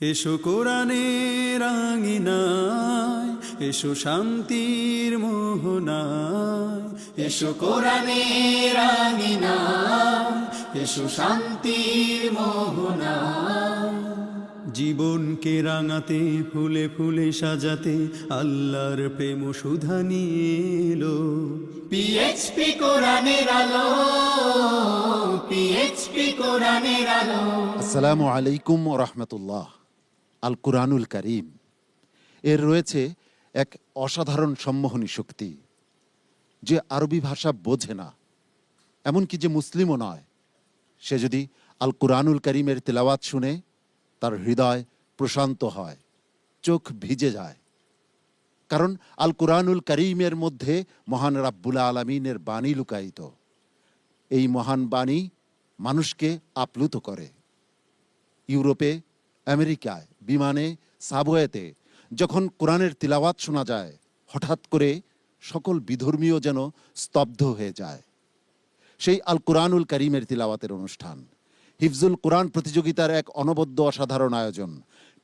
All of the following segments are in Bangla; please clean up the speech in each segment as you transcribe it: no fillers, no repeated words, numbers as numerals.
এসো কোরআনের আঙিনায়, এসো শান্তির মোহনায়, এসো কোরআনের আঙিনায়, এসো শান্তির মোহনায়। জীবনকে রাঙাতে, ফুলে ফুলে সাজাতে আল্লাহর প্রেম সুধা নিয়ে এলো পিএইচপি কোরআনের আলো, পিএইচপি কোরআনের আলো। আসসালামু আলাইকুম রহমতুল্লাহ। আল কুরআনুল কারীম এর রয়েছে এক অসাধারণ সম্মোহনী শক্তি। যে আরবি ভাষা বোঝে না, এমনকি যে মুসলিমও নয়, সে যদি আল কুরআনুল কারীমের তেলাওয়াত শুনে তার হৃদয় প্রশান্ত হয়, চোখ ভিজে যায়। কারণ আল কুরআনুল কারীমের মধ্যে মহান রাব্বুল আলামিনের বাণী লুকায়িত। এই মহান বাণী মানুষকে আপ্লুত করে। ইউরোপে, আমেরিকায়, বিমানে, সাবওয়েতে যখন কোরআনের তিলাওয়াত শোনা যায়, হঠাৎ করে সকল বিধর্মীয় যেন স্তব্ধ হয়ে যায়। সেই আল কুরআনুল কারীমের তিলাওয়াতের অনুষ্ঠান হিফজুল কোরআন প্রতিযোগিতার এক অনবদ্য অসাধারণ আয়োজন।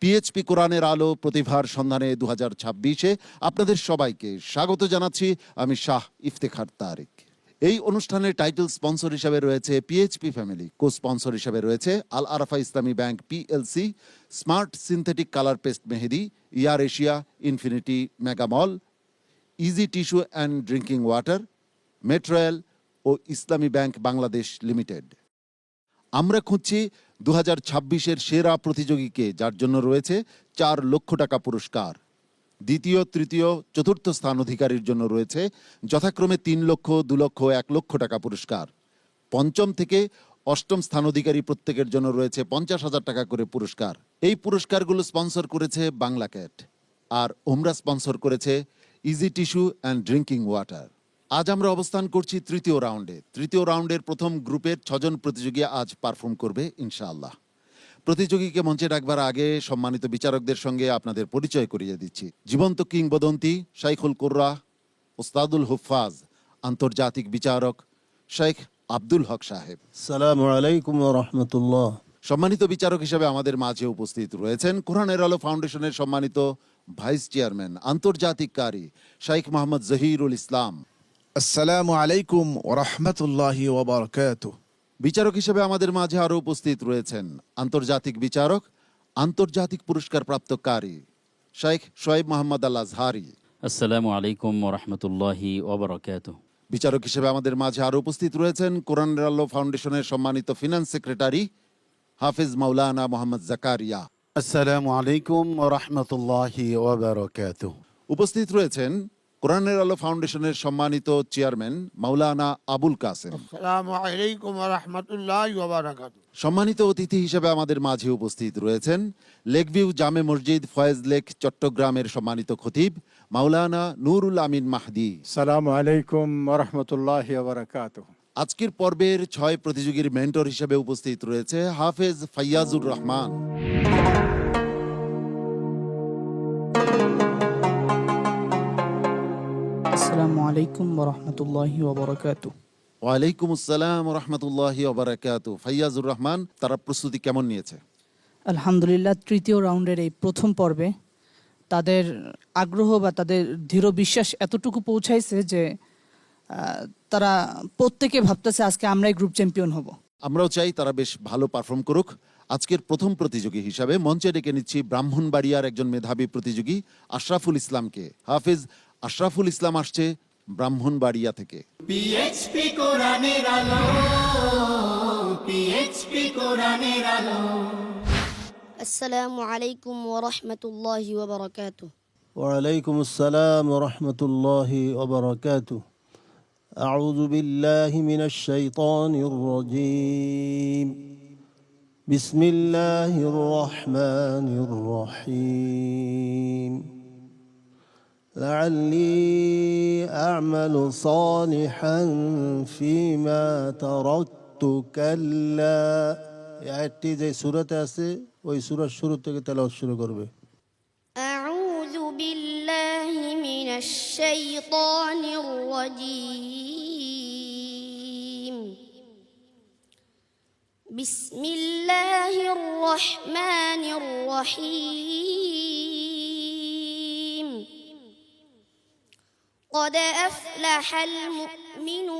পিএইচপি কোরআনের আলো প্রতিভার সন্ধানে 2026-এ আপনাদের সবাইকে স্বাগত জানাচ্ছি। আমি শাহ ইফতেখার তারিক। এই অনুষ্ঠানের টাইটেল স্পন্সর হিসাবে রয়েছে পিএইচপি ফ্যামিলি, কো স্পন্সর হিসাবে রয়েছে Al Arafah Islami Bank PLC, Smart Synthetic Colour Paste Mehedi, ইয়ার Asia, Infinity Megamall, Easy Tissue and Drinking Water, মেট্রোয়েল ও ইসলামী ব্যাংক বাংলাদেশ লিমিটেড। আমরা খুঁজছি 2026-এর সেরা প্রতিযোগীকে, যার জন্য রয়েছে 4 লক্ষ টাকা পুরস্কার। দ্বিতীয়, তৃতীয়, চতুর্থ স্থান অধিকারীর জন্য রয়েছে যথাক্রমে 3 লক্ষ, 2 লক্ষ, 1 লক্ষ টাকা পুরস্কার। পঞ্চম থেকে অষ্টম স্থান অধিকারী প্রত্যেকের জন্য রয়েছে 50,000 টাকা করে পুরস্কার। এই পুরস্কারগুলো স্পন্সর করেছে বাংলা ক্যাট, আর ওমরা স্পন্সর করেছে easy Tissue and Drinking water. আজ আমরা অবস্থান করছি তৃতীয় রাউন্ডে। তৃতীয় রাউন্ডের প্রথম গ্রুপের 6 জন প্রতিযোগী আজ পারফর্ম করবে ইনশাআল্লাহ। প্রতিযোগীকে মঞ্চে ডাকবার আগে সম্মানিত বিচারকদের সঙ্গে আপনাদের পরিচয় করিয়ে দিচ্ছি। জীবন্ত কিংবদন্তি শাইখুল কুররা, ওস্তাদুল হুফাজ, আন্তর্জাতিক বিচারক শেখ আব্দুল হক সাহেব। আসসালামু আলাইকুম ওয়া রাহমাতুল্লাহ। সম্মানিত বিচারক হিসেবে আমাদের মাঝে উপস্থিত রয়েছেন কোরআনের আলো ফাউন্ডেশনের সম্মানিত ভাইস চেয়ারম্যান, আন্তর্জাতিক কারি শেখ মোহাম্মদ জহিরুল ইসলাম। আসসালামু আলাইকুম ওয়া রাহমাতুল্লাহি ওয়া বারাকাতুহু। বিচারক হিসেবে আমাদের মাঝে আরও উপস্থিত রয়েছেন আন্তর্জাতিক বিচারক, আন্তর্জাতিক পুরস্কার প্রাপ্ত কারি শেখ শোয়েব মোহাম্মদ আল আজহারি। আসসালামু আলাইকুম ওয়া রাহমাতুল্লাহি ওয়া বারাকাতুহু। বিচারক হিসেবে আমাদের মাঝে আরও উপস্থিত রয়েছেন কোরআনের আলো ফাউন্ডেশনের সম্মানিত ফিনান্স সেক্রেটারি হাফিজ মাওলানা মোহাম্মদ জাকারিয়া। আসসালামু আলাইকুম ওয়া রাহমাতুল্লাহি ওয়া বারাকাতুহু। উপস্থিত রয়েছেন কোরআনের আলো ফাউন্ডেশনের সম্মানিত চেয়ারম্যান মাওলানা আবুল কাসেম। আসসালামু আলাইকুম ওয়া রাহমাতুল্লাহি ওয়া বারাকাতুহু। সম্মানিত অতিথি হিসেবে আমাদের মাঝে উপস্থিত রয়েছেন লেকভিউ জামে মসজিদ ফয়েজ লেক চট্টগ্রামের সম্মানিত খতিব মাওলানা নুরুল আমিন মাহদি। আসসালামু আলাইকুম ওয়া রাহমাতুল্লাহি ওয়া বারাকাতুহু। আজকের পর্বের 6 প্রতিযোগীর মেন্টর হিসেবে উপস্থিত রয়েছে হাফেজ ফাইয়াজুর রহমান। আসসালামু আলাইকুম ওয়া রাহমাতুল্লাহি ওয়া বারাকাতুহু। ওয়ালাইকুম আসসালাম ওয়া রাহমাতুল্লাহি ওয়া বারাকাতুহু। ফাইয়াজুর রহমান, তারা প্রস্তুতি কেমন নিয়েছে? আলহামদুলিল্লাহ, তৃতীয় রাউন্ডের এই প্রথম পর্বে তাদের আগ্রহ বা তাদের দৃঢ় বিশ্বাস এতটুকু পৌঁছাইছে যে তারা প্রত্যেকে ভাবতেছে আজকে আমরাই গ্রুপ চ্যাম্পিয়ন হব। আমরাও চাই তারা বেশ ভালো পারফর্ম করুক। আজকের প্রথম প্রতিযোগী হিসাবে মঞ্চে ডেকে নিচ্ছি ব্রাহ্মণবাড়িয়ার একজন মেধাবী প্রতিযোগী আশরাফুল ইসলামকে। হাফিজ আশরাফুল ইসলাম আসছে ব্রাহ্মণবাড়িয়া থেকে। পিএইচপি কোরআনের আলো, পিএইচপি কোরআনের আলো। আসসালামু আলাইকুম ওয়া রাহমাতুল্লাহি ওয়া বারাকাতুহু। ওয়া আলাইকুম আসসালাম ওয়া রাহমাতুল্লাহি ওয়া বারাকাতুহু। আউযু বিল্লাহি মিনাশ শাইতানির রাজীম। বিসমিল্লাহির রহমানির রহিম। লাআল্লি আ'মালু সালিহান ফীমা তারাকতু কাল্লা। এই আয়াতটি যে সূরাতে আছে ওই সূরার শুরু থেকে তেলাওয়াত শুরু করবে। আউযু বিল্লাহি মিনাশ শাইতানির রাজীম। بسم الله الرحمن الرحيم قد أفلح المؤمنون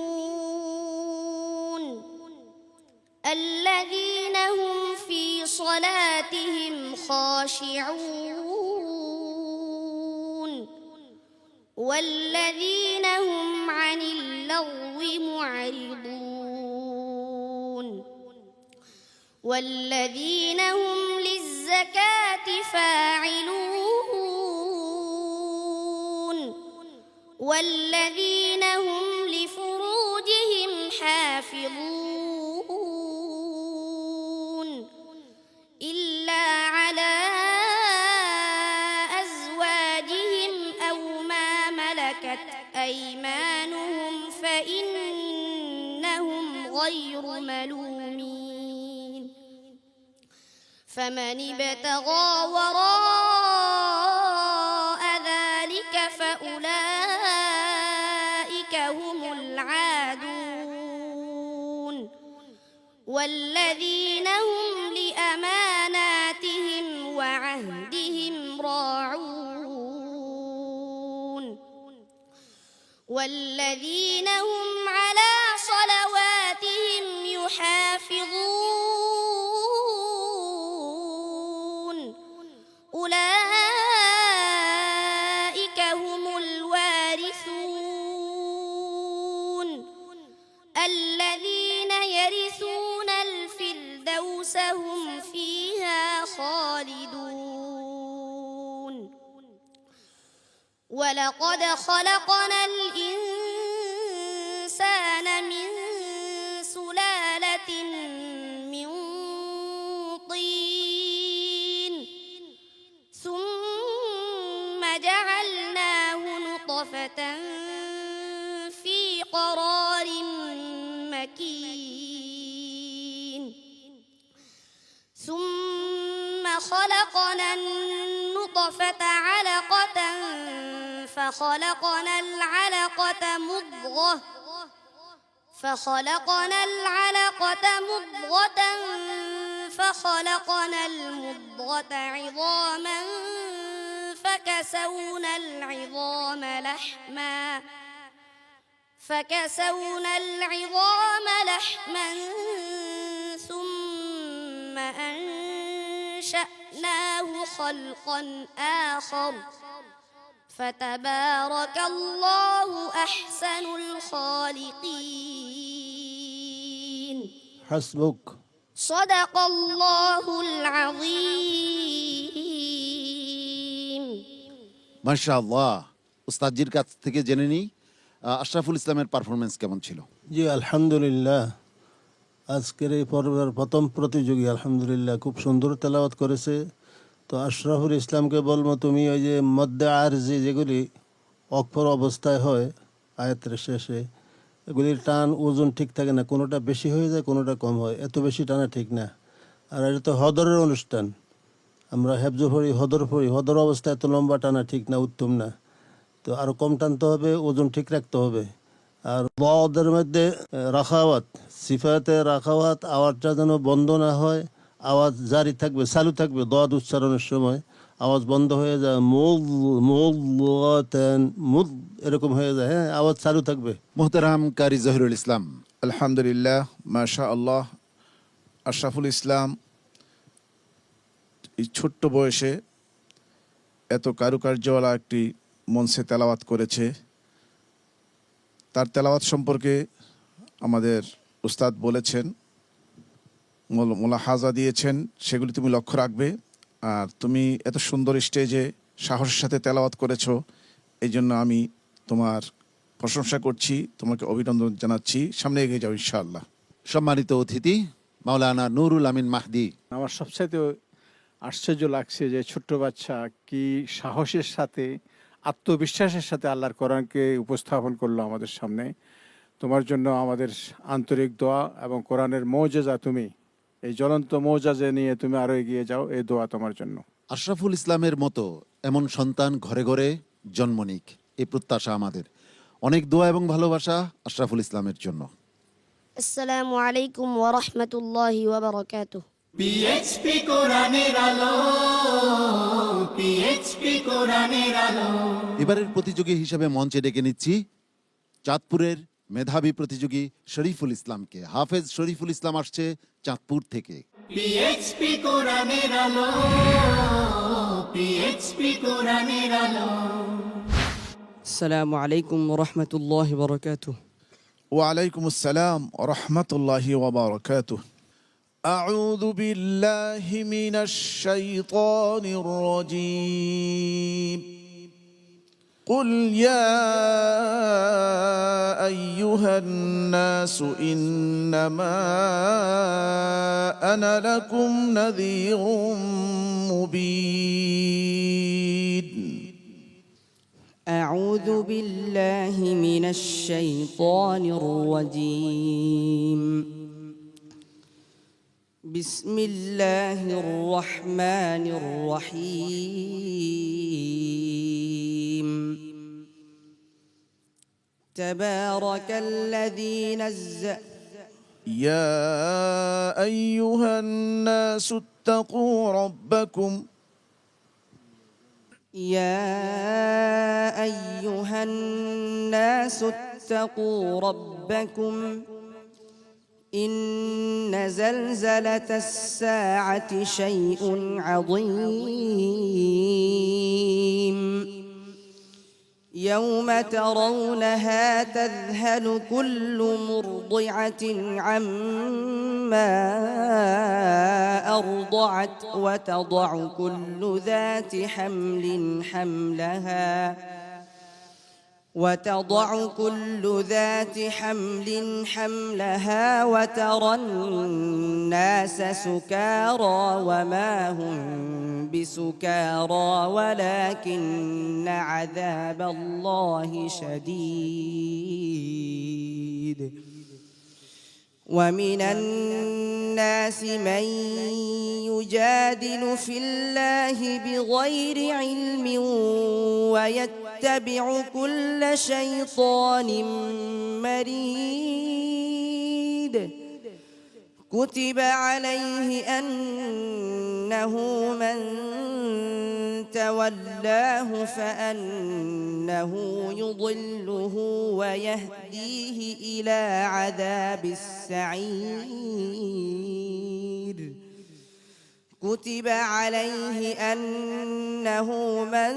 الذين هم في صلاتهم خاشعون والذين هم عن اللغو معرضون والذين هم للزكاة فاعلون والذين هم لفروجهم حافظون إلا على أزواجهم أو ما ملكت أيمانهم فإنهم غير ملومين فمن ابتغى وراء ذلك فأولئك هم العادون والذين هم لأماناتهم وعهدهم راعون والذين هم على صلواتهم يحافظون أولئك هم الوارثون الذين يرثون الفردوس هم فيها خالدون ولقد خلقنا الإنسان من سلالة من طين ثم جعلناه نطفة في قرار مكين ثم خلقنا النطفة علقة فخلقنا العلقة مضغة فخلقنا المضغة عظاما فكسونا العظام لحما ثم أنشأناه خلقا آخر فتبارك الله أحسن الخالقين حسبك صدق الله العظيم মাশাআল্লাহ। উস্তাদজির কাছ থেকে জেনে নিই আশরাফুল ইসলামের পারফরমেন্স কেমন ছিল। জি আলহামদুলিল্লাহ, আজকের এই পর্বের প্রথম প্রতিযোগী আলহামদুলিল্লাহ খুব সুন্দর তেলাওয়াত করেছে। তো আশরাফুল ইসলামকে বলবো, তুমি ওই যে মধ্যে আরজি যেগুলি অক্ষর অবস্থায় হয় আয়াতের শেষে, এগুলির টান ওজন ঠিক থাকে না, কোনোটা বেশি হয়ে যায় কোনোটা কম হয়, এত বেশি টানা ঠিক না। আর এটা তো হদরের অনুষ্ঠান, আমরা হেফজ পড়ি, হদর অবস্থায় এত লম্বা টানা ঠিক না, উত্তম না। তো আরও কম টানতে হবে, ওজন ঠিক রাখতে হবে। আর ওদের মধ্যে রাখাওয়াত, সিফাতে রাখাওয়াত, আওয়াজটা যেন বন্ধ না হয়, আওয়াজ জারি থাকবে, চালু থাকবে। দোয়াদ উচ্চারণের সময় আওয়াজ বন্ধ হয়ে যায়, মুদ এরকম হয়ে যায়, হ্যাঁ, আওয়াজ চালু থাকবে। মোহতারাম কারি জহিরুল ইসলাম। আলহামদুলিল্লাহ, মাশা আল্লাহ। আশরাফুল ইসলাম এই ছোট্ট বয়সে এত কারুকার্যওয়ালা একটি মঞ্চে তেলাওয়াত করেছে। তার তেলাওয়াত সম্পর্কে আমাদের উস্তাদ বলেছেন, মোলাহাজা দিয়েছেন, সেগুলি তুমি লক্ষ্য রাখবে। আর তুমি এত সুন্দর স্টেজে সাহসের সাথে তেলাওয়াত করেছো, এই জন্য আমি তোমার প্রশংসা করছি, তোমাকে অভিনন্দন জানাচ্ছি। সামনে এগিয়ে যাও ইনশাআল্লাহ। সম্মানিত অতিথি মাওলানা নুরুল আমিন মাহদি। আমার সবচাইতে আশ্চর্য লাগছে যে ছোট্ট বাচ্চা কি সাহসের সাথে, আত্মবিশ্বাসের সাথে আল্লাহর কোরআনকে উপস্থাপন করলো আমাদের সামনে। তোমার জন্য আমাদের আন্তরিক দোয়া, এবং কোরআনের মৌজেজা, তুমি এই জ্বলন্ত মৌজাজে নিয়ে তুমি আরো এগিয়ে যাও, এই দোয়া তোমার জন্য। আশরাফুল ইসলামের মতো এমন সন্তান ঘরে ঘরে জন্ম নিক, এই প্রত্যাশা আমাদের। অনেক দোয়া এবং ভালোবাসা আশরাফুল ইসলামের জন্য। আসসালামু আলাইকুম ওয়া রাহমাতুল্লাহি ওয়া বারাকাতুহু। পিএইচপি কোরআনের আলো, পিএইচপি কোরআনের আলো। এবারের প্রতিযোগী হিসেবে মঞ্চে ডেকে নিচ্ছি চাঁদপুরের মেধাবী প্রতিযোগী শরীফুল ইসলামকে। হাফেজ শরীফুল ইসলাম আসছে চাঁদপুর থেকে। পিএইচপি কোরআনের আলো, পিএইচপি কোরআনের আলো। আসসালামু আলাইকুম ওয়া রাহমাতুল্লাহি ওয়া বারাকাতুহু। ওয়ালাইকুম আসসালাম ওয়া রাহমাতুল্লাহি ওয়া বারাকাতুহু। আউযু বিল্লাহি মিনাশ শাইতানির রাজীম। قل يا أيها الناس إنما أنا لكم نذير مبين. أعوذ بالله من الشيطان الرجيم. بسم الله الرحمن الرحيم. تبارك الذي نزل. يا أيها الناس اتقوا ربكم. يا أيها الناس اتقوا ربكم إن زلزلة الساعة شيء عظيم يوم ترونها تذهل كل مرضعة عما أرضعت وتضع كل ذات حمل حملها وترى الناس سكارى وما هم بسكارى ولكن عذاب الله شديد. ومن الناس من يجادل في الله بغير علم ويتبع كل شيطان مريد. كتب عليه أنه من تولاه فأنه يضله ويهديه إلى عذاب السعير. كتب عليه أنه من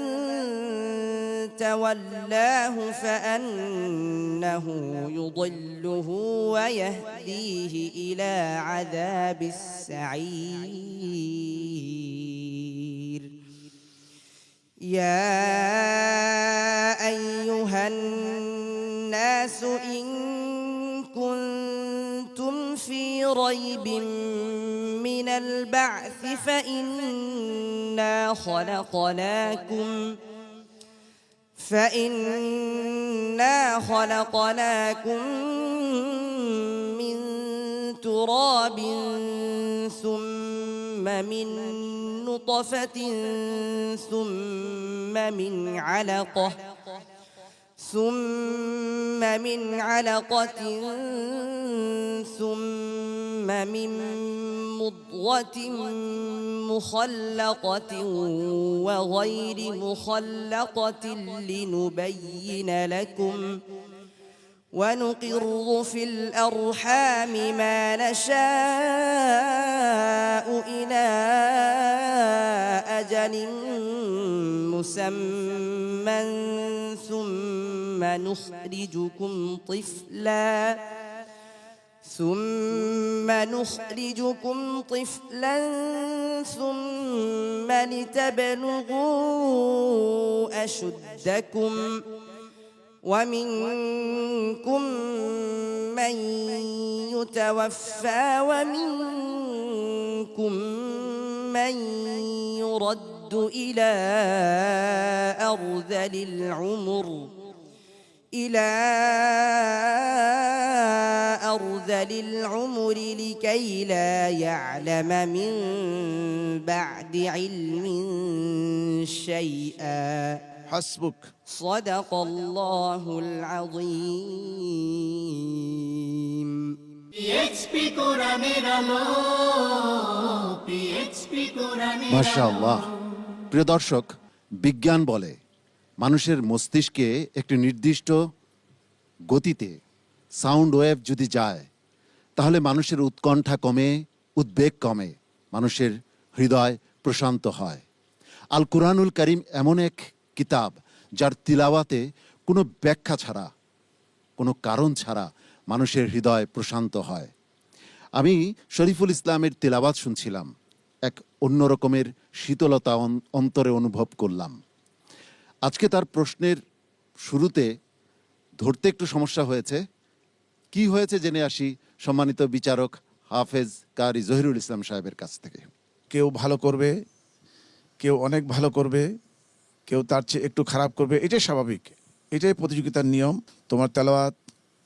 تولاه فأنه يضله ويهديه إلى عذاب السعير. يا أيها الناس إن كنتم في ريب من البعث فإنا خلقناكم من تراب ثم من نطفة ثم من علقة ثم من مضغة مخلقة وغير مخلقة لنبين لكم ونقر في الأرحام ما نشاء إلى أجل مسمى ثم نخرجكم طفلا ثم لتبلغوا أشدكم ومنكم من يتوفى ومنكم من يرد إلى أرذل العمر لكي لا يعلم من بعد علم شيئا. حسبك. صدق الله العظيم. পিএইচপি কোরআনের আলো, পিএইচপি কোরআনের মাশাআল্লাহ। প্রিয় দর্শক, বিজ্ঞান বলে মানুষের মস্তিষ্কে একটি নির্দিষ্ট গতিতে সাউন্ড ওয়েভ যদি যায় তাহলে মানুষের উৎকণ্ঠা কমে, উদ্বেগ কমে, মানুষের হৃদয় প্রশান্ত হয়। আল কুরআনুল কারীম এমন এক কিতাব যার তিলাওয়াতে কোনো ব্যাখ্যা ছাড়া, কোনো কারণ ছাড়া মানুষের হৃদয় প্রশান্ত হয়। আমি শরীফুল ইসলামের তিলাওয়াত শুনছিলাম, এক অন্য রকমের শীতলতা অন্তরে অনুভব করলাম। আজকে তার প্রশ্নের শুরুতে ধরতে একটু সমস্যা হয়েছে। কি হয়েছে জেনে আসি সম্মানিত বিচারক হাফেজ কারি জহিরুল ইসলাম সাহেবের কাছ থেকে। কেউ ভালো করবে, কেউ অনেক ভালো করবে, কেউ তার চেয়ে একটু খারাপ করবে, এটাই স্বাভাবিক, এটাই প্রতিযোগিতার নিয়ম। তোমার তেলাওয়াত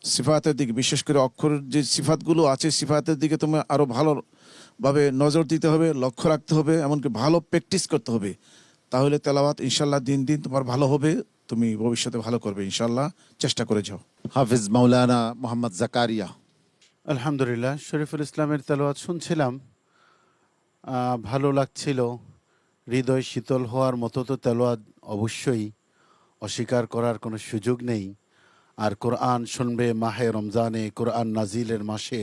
সিফাতের দিকে, বিশেষ করে অক্ষরের যে সিফাতগুলো আছে সিফাতের দিকে তোমার আরও ভালোভাবে নজর দিতে হবে, লক্ষ্য রাখতে হবে, এমনকি ভালো প্র্যাকটিস করতে হবে। তাহলে তেলাওয়াত ইনশাল্লাহ দিন দিন তোমার ভালো হবে, তুমি ভবিষ্যতে ভালো করবে ইনশাল্লাহ। চেষ্টা করে যাও। হাফেজ মাওলানা মোহাম্মদ জাকারিয়া। আলহামদুলিল্লাহ, শরীফুল ইসলামের তেলাওয়াত শুনছিলাম, ভালো লাগছিল। হৃদয় শীতল হওয়ার মতো তো তেলাওয়াত অবশ্যই, অস্বীকার করার কোনো সুযোগ নেই। আর কোরআন শুনবে মাহে রমজানে, কোরআন নাজিলের মাসে,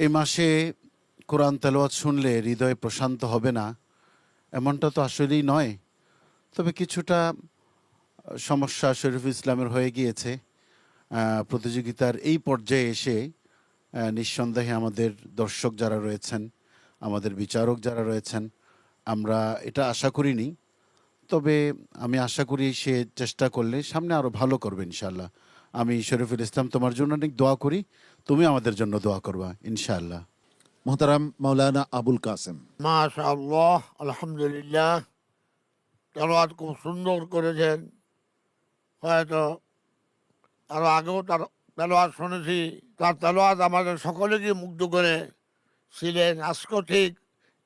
এই মাসে কোরআন তেলাওয়াত শুনলে হৃদয় প্রশান্ত হবে না এমনটা তো আসলেই নয়। তবে কিছুটা সমস্যা শরীফুল ইসলামের হয়ে গিয়েছে। প্রতিযোগিতার এই পর্যায়ে এসে নিঃসন্দেহে আমাদের দর্শক যারা রয়েছেন, আমাদের বিচারক যারা রয়েছেন, আমরা এটা আশা করিনি। তবে আমি আশা করি সে চেষ্টা করলে সামনে আরও ভালো করবে ইনশাআল্লাহ। আমি শরীফুল ইসলাম তোমার জন্য অনেক দোয়া করি, তুমি আমাদের জন্য দোয়া করবা ইনশাআল্লাহ। মোহতারাম মাওলানা আবুল কাসেম। মাশাআল্লাহ, আলহামদুলিল্লাহ, তেলাওয়াত খুব সুন্দর করেছেন। হয়তো আরও আগেও তার তেলাওয়াত শুনেছি, তার তেলাওয়াত আমাদের সকলেকে মুগ্ধ করে ছিলেন। আজকেও ঠিক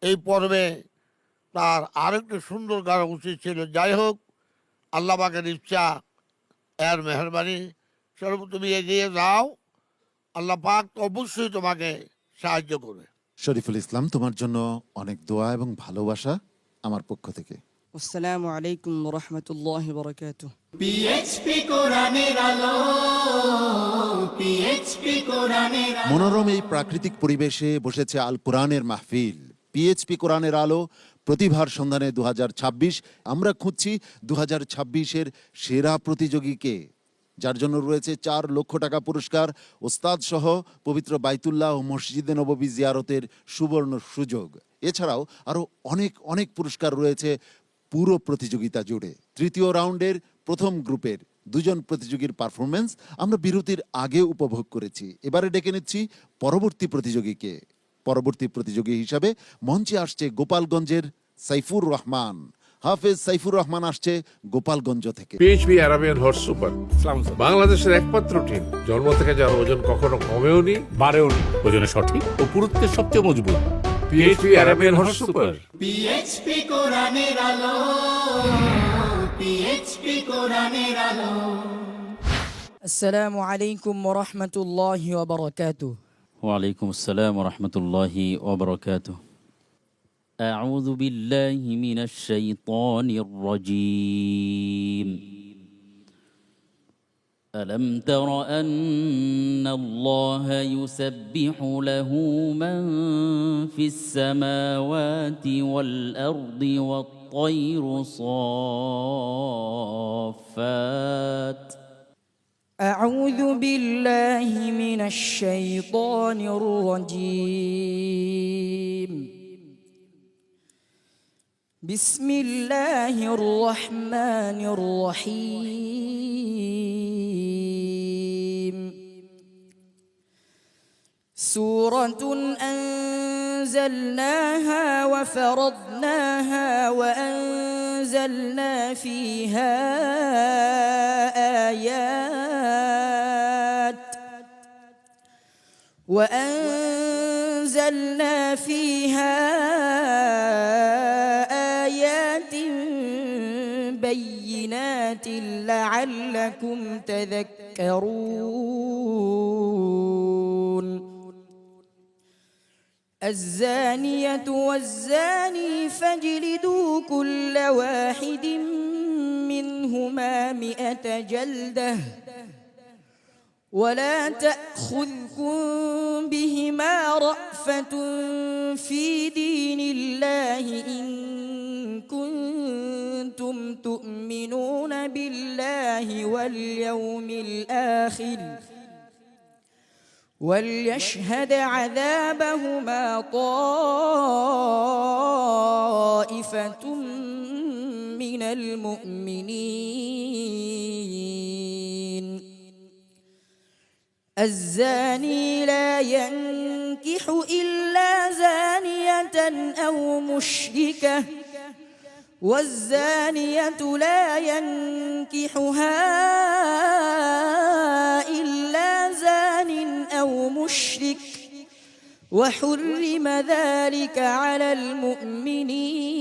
এই পর্বে তার আরেকটু সুন্দর করা উচিত ছিল। যাই হোক, আল্লাহ পাকের ইচ্ছা, এর মেহরবানি স্বরূপ তুমি এগিয়ে যাও, আল্লাহ পাক তো অবশ্যই তোমাকে সাহায্য করবে। শরীফুল ইসলাম, তোমার জন্য অনেক দোয়া এবং ভালোবাসা আমার পক্ষ থেকে। আসসালামু আলাইকুম ওয়া রাহমাতুল্লাহি ওয়া বারাকাতুহু। পিএইচপি কোরআনের আলো, পিএইচপি কোরআনের আলো। মনোরম এই প্রাকৃতিক পরিবেশে বসেছে আল কোরআনের মাহফিল, পিএইচপি কোরআনের আলো প্রতিভার সন্ধানে 2026। আমরা খুঁজছি 2026-এর সেরা প্রতিযোগীকে, যার জন্য রয়েছে 4 লক্ষ টাকা পুরস্কার, ওস্তাদ সহ পবিত্র বাইতুল্লাহ ও মসজিদে নববী জিয়ারতের সুবর্ণ সুযোগ। এছাড়াও আরও অনেক অনেক পুরস্কার রয়েছে পুরো প্রতিযোগিতা জুড়ে। তৃতীয় রাউন্ডের প্রথম গ্রুপের 2 জন প্রতিযোগীর পারফরমেন্স আমরা বিরতির আগে উপভোগ করেছি। এবারে ডেকে নিচ্ছি পরবর্তী প্রতিযোগীকে। পরবর্তী প্রতিযোগী হিসাবে মঞ্চে আসছে গোপালগঞ্জের সাইফুর রহমান। হাফেজ সাইফুর রহমান আসছে গোপালগঞ্জ থেকে। পিএইচপি আরাবিয়ান হর্স সুপার বাংলাদেশের একমাত্র টিম, জন্ম থেকে যার ওজন কখনো কমেও নি বাড়েও নি, ওজনে সঠিক ও পুরুত্বের সবচেয়ে মজবুত। PHP Arabian horse super. PHP কোরআনের আলো, পিএইচপি কোরআনের আলো। আসসালামু আলাইকুম ওয়া রাহমাতুল্লাহি ওয়া বারাকাতুহু। ওয়ালাইকুম আসসালাম ওয়া রাহমাতুল্লাহি ওয়া বারাকাতুহু। أعوذ بالله من الشيطان الرجيم. ألم تر أن الله يسبح له من في السماوات والأرض والطير صافات. أعوذ بالله من الشيطان الرجيم. بسم الله الرحمن الرحيم. سورة أنزلناها وفرضناها وأنزلنا فيها آيات بينات لعلكم تذكرون الزانية والزاني فاجلدوا كل واحد منهما 100 جلدة ولا تأخذكم بهما رأفة في دين الله إن كنتم تؤمنون بالله واليوم الآخر وليشهد عذابهما طائفة من المؤمنين الزاني لا ينكح إلا زانية أو مشركة والزانية لا ينكحها إلا زان أو مشرك وحرم ذلك على المؤمنين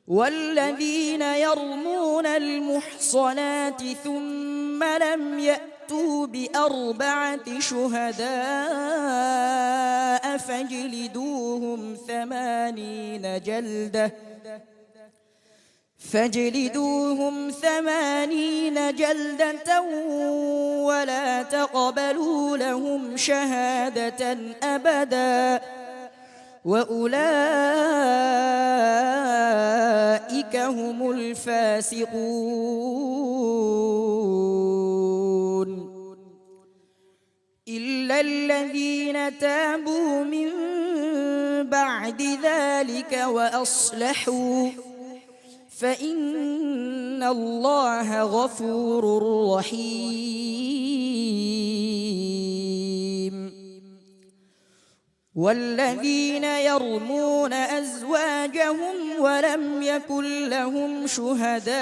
والذين يرمون المحصنات ثم لم يأتوا ب4 شهداء فاجلدوهم 80 جلدة ولا تقبلوا لهم شهادة أبدا وأولئك هم الفاسقون إلا الذين تابوا من بعد ذلك وأصلحوا فإن الله غفور رحيم والذين يرمون أزواجهم ولم يكن لهم شهداء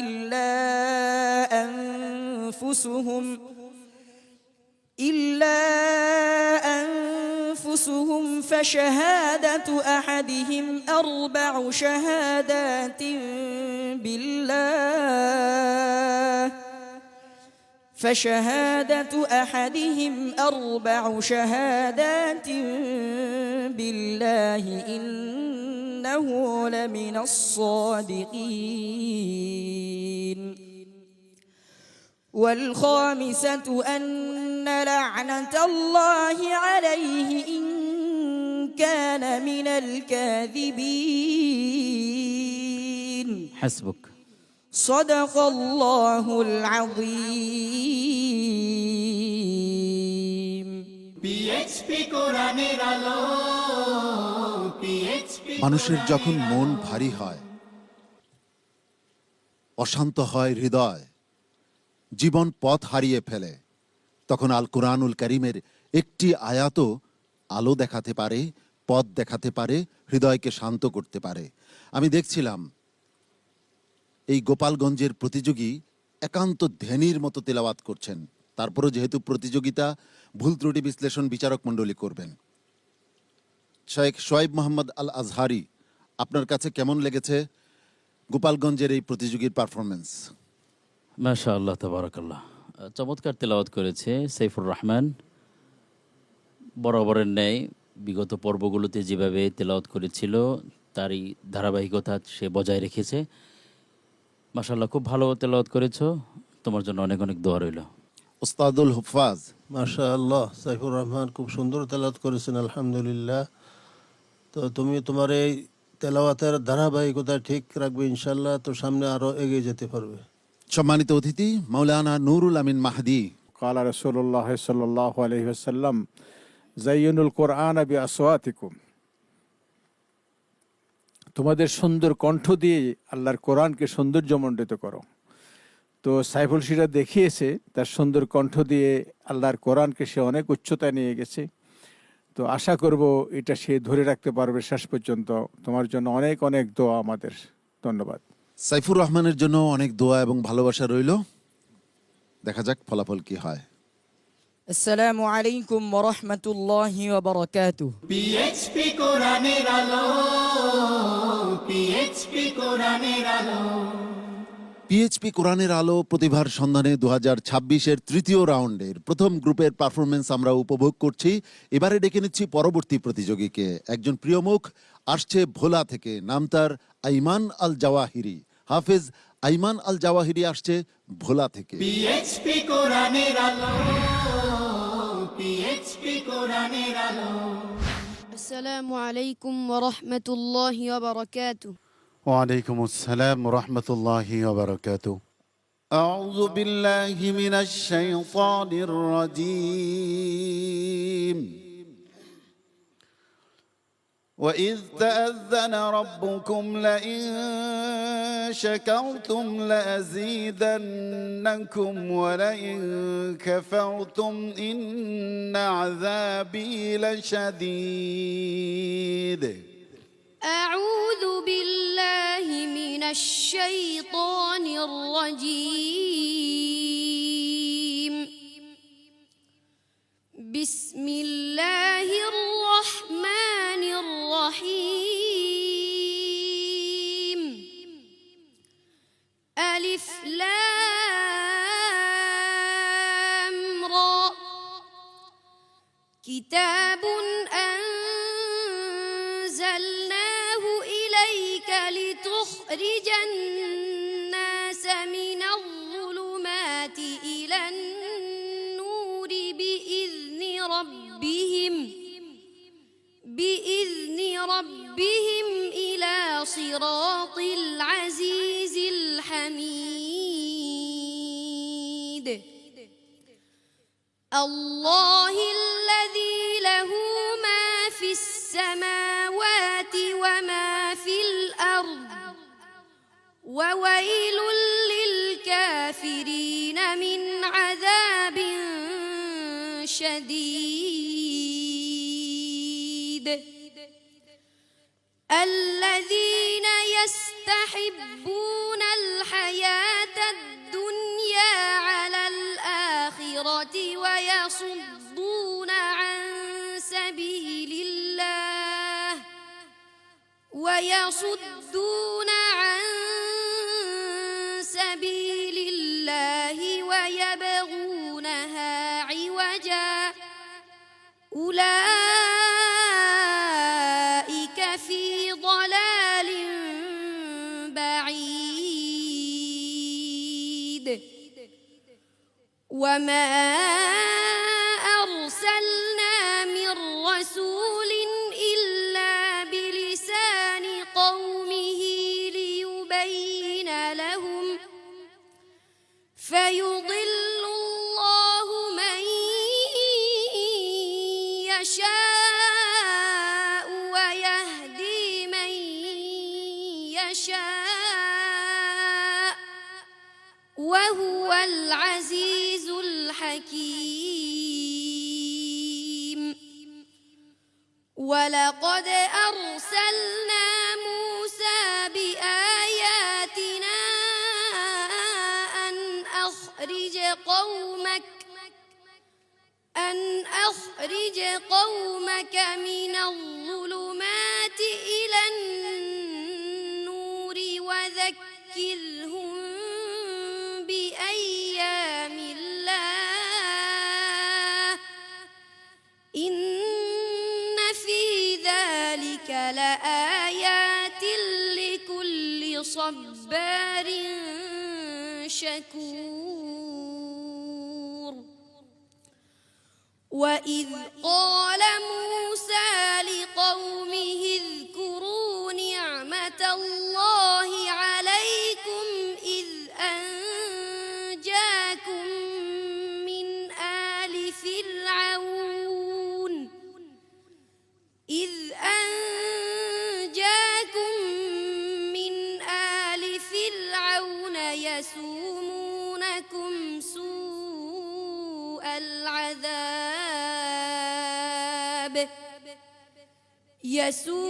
إلا أنفسهم فشهادة أحدهم 4 شهادات بالله إنه لمن الصادقين والخامسة أن لعنة الله عليه إن كان من الكاذبين حسبك صدق الله العظيم পিএইচপি কোরআনের আলো পিএইচপি মানুষের যখন মন ভারী হয়, অশান্ত হয় হৃদয়, জীবন পথ হারিয়ে ফেলে, তখন আল কুরআনুল কারীমের একটি আয়াতও আলো দেখাতে পারে, পথ দেখাতে পারে, হৃদয়কে শান্ত করতে পারে। আমি দেখছিলাম এই গোপালগঞ্জের প্রতিযোগী একান্ত ধ্যানীর মতো তেলাওয়াত করছেন। তারপরও যেহেতু প্রতিযোগিতা, ভুল ত্রুটি বিশ্লেষণ বিচারক মণ্ডলী করবেন। শেখ শোয়েব মোহাম্মদ আল আজহারি, আপনার কাছে কেমন লেগেছে গোপালগঞ্জের এই প্রতিযোগীর পারফরমেন্স? মাশাআল্লাহ তাবারাকাল্লাহ, চমৎকার তেলাওয়াত করেছে সাইফুর রহমান। বরাবরের ন্যায় বিগত পর্বগুলোতে যেভাবে তেলাওয়াত করেছিল তারই ধারাবাহিকতা সে বজায় রেখেছে। মাশাআল্লাহ, খুব ভালো তেলাওয়াত করেছো, তোমার জন্য অনেক অনেক দোয়া রইল। ওস্তাদুল হুফাজ, মাশাআল্লাহ, সাইফুর রহমান খুব সুন্দর তেলাওয়াত করেছেন, আলহামদুলিল্লাহ। তো তুমি তোমার এই তেলাওয়াতের ধারাবাহিকতা ঠিক রাখবে ইনশাআল্লাহ, তো সামনে আরো এগিয়ে যেতে পারবে। সম্মানিত অতিথি মাওলানা নুরুল আমিন মাহদি। قال رسول الله صلى الله عليه وسلم زينوا القرآن بأصواتكم, তোমাদের সুন্দর কণ্ঠ দিয়ে আল্লাহর কোরআনকে সৌন্দর্যমণ্ডিত করো। তো সাইফুল সিরাজ দেখিয়েছে তার সুন্দর কণ্ঠ দিয়ে আল্লাহর কোরআনকে সে অনেক উচ্চতায় নিয়ে গেছে। তো আশা করব এটা সে ধরে রাখতে পারবে শেষ পর্যন্ত। তোমার জন্য অনেক অনেক দোয়া আমাদের। ধন্যবাদ। সাইফুর রহমানের জন্য অনেক দোয়া এবং ভালোবাসা রইল। দেখা যাক ফলাফল কি হয়। السلام عليكم ورحمة الله وبركاته পিএইচপি কোরআনের আলো, পিএইচপি কোরআনের আলো। পিএইচপি কোরআনের আলো প্রতিভার সন্ধানে 2026-এর তৃতীয় রাউন্ডের প্রথম গ্রুপের পারফরমেন্স আমরা উপভোগ করছি। এবারে ডেকে নিচ্ছি পরবর্তী প্রতিযোগীকে। একজন প্রিয় মুখ আসছে ভোলা থেকে, নাম তার আইমান আল জাওয়াহিরি। হাফেজ আইমান আল জাওয়াহিরি আসছে ভোলা থেকে। পিএইচপি কোরআনের আলো, পিএইচপি কোরআনের আলো। السلام عليكم ورحمة الله وبركاته. ওয়ালাইকুম আসসালাম রহমতুল্লাহি ওয়া বারাকাতুহু। أعوذ بالله من الشيطان الرجيم. وإذ تأذن ربكم لئن شكرتم لأزيدنكم ولئن كفرتم إن عذابي لشديد. أعوذ بالله من الشيطان الرجيم. بسم الله الرحمن الرحيم. ألف لام را. كتاب أنزلناه إليك لتخرج الناس من الظلمات إلى النور بإذن ربهم إلى صراط العزيز الحميد. الله الذي له ما في السماوات وما في الأرض وويل للكافرين من عذاب شديد. الذين يستحبون الحياة الدنيا على الآخرة ويصدون عن سبيل الله ويبغونها عوجا أولئك في ضلال بعيد. وما أرسلنا من رسول إلا بلسان قومه ليبين لهم فيضل الله من يشاء ويهدي من يشاء وهو العزيز الحكيم. ولقد أرسلنا موسى بآياتنا أن أخرج قومك من الظلمات إلى النور وذكرهم بأيام الله إن في ذلك لآيات لكل صبار شكور. وإذ قال موسى لقومه اذكروا نعمة الله عليكم إذ أنجاكم من آل فرعون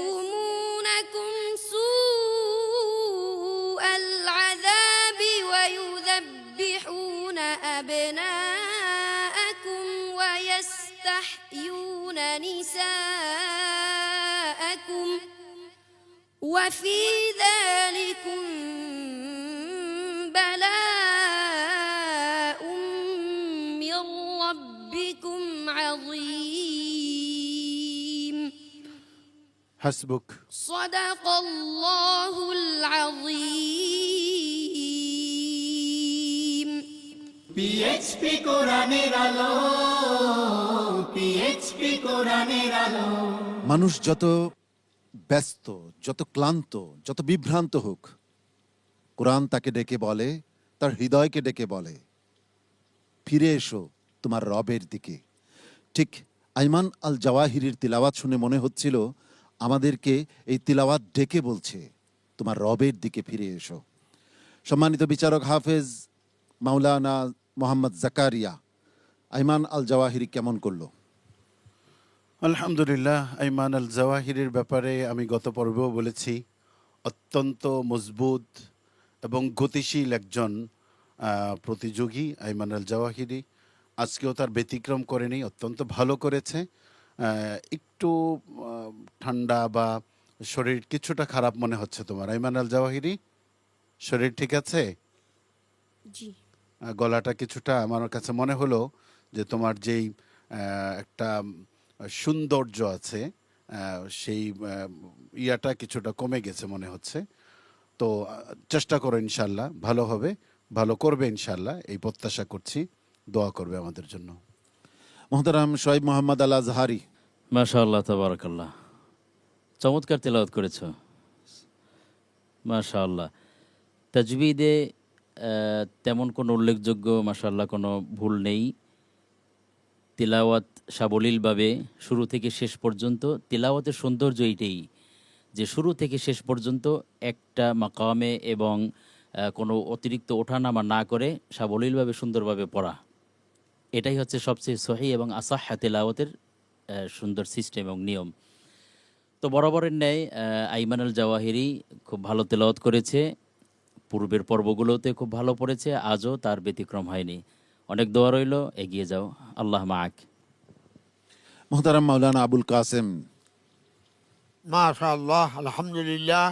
يسومونكم سوء العذاب ويذبحون أبناءكم نساءكم وفي ذلكم بلاء من ربكم عظيم হাসবুক। صدق الله العظيم পিএইচপি কোরআনের আলো, পিএইচপি কোরআনের আলো। মানুষ যত ব্যস্ত, যত ক্লান্ত, যত বিভ্রান্ত হোক, কোরআন তাকে ডেকে বলে, তার হৃদয়কে ডেকে বলে, ফিরে এসো তোমার রবের দিকে। ঠিক আইমান আল জাওয়াহিরির তিলাওয়াত শুনে মনে হচ্ছিল আমাদেরকে এই তিলাওয়াত ডেকে বলছে তোমার রবের দিকে ফিরে এসো। সম্মানিত বিচারক হাফেজ মাওলানা মোহাম্মদ জাকারিয়া, আইমান আল জাওয়াহিরি কেমন করলো? আলহামদুলিল্লাহ, আইমান আল জাওয়াহিরির ব্যাপারে আমি গত পর্বেও বলেছি, অত্যন্ত মজবুত এবং গতিশীল একজন প্রতিযোগী আইমান আল জাওয়াহিরি। আজকেও তার ব্যতিক্রম করেনি, অত্যন্ত ভালো করেছে। একটু ঠান্ডা বা শরীর কিছুটা খারাপ মনে হচ্ছে তোমার, আইমান আল জাওয়াহিরি? শরীর ঠিক আছে? জি গলাটা কিছুটা আমার কাছে মনে হলো যে তোমার যেই একটা সৌন্দর্য আছে সেই ইয়াটা কিছুটা কমে গেছে মনে হচ্ছে। তো চেষ্টা করো, ইনশাল্লাহ ভালো হবে, ভালো করবে ইনশাল্লাহ, এই প্রত্যাশা করছি। দোয়া করবে আমাদের জন্য। মোহতারাম শোয়েব মোহাম্মদ আল আজহারি, মাশাআল্লাহ, তাবারাকাল্লাহ, চমৎকার তেলাওয়াত করেছ। মাশাআল্লাহ। তাজবিদে তেমন কোনো উল্লেখযোগ্য মাশাআল্লাহ কোনো ভুল নেই। তিলাওয়াত সাবলীলভাবে শুরু থেকে শেষ পর্যন্ত। তিলাওয়াতের সৌন্দর্য এইটাই যে শুরু থেকে শেষ পর্যন্ত একটা মাকামে এবং কোনো অতিরিক্ত ওঠানামা না করে সাবলীলভাবে সুন্দরভাবে পড়া, এটাই হচ্ছে সবচেয়ে সহি এবং আসাহা তিলাওয়াতের সুন্দর সিস্টেম এবং নিয়ম। তো বরাবরের ন্যায় আইমান আল জাওয়াহিরি খুব ভালো তেলাওয়াত করেছে, পূর্বের পর্বগুলোতে খুব ভালো পড়েছে, আজও তার ব্যতিক্রম হয়নি। অনেক দোয়া রইল, এগিয়ে যাও। আল্লাহ মাক। মোহতারাম মাওলানা আবুল কাসেম, মাশাআল্লাহ, আলহামদুলিল্লাহ,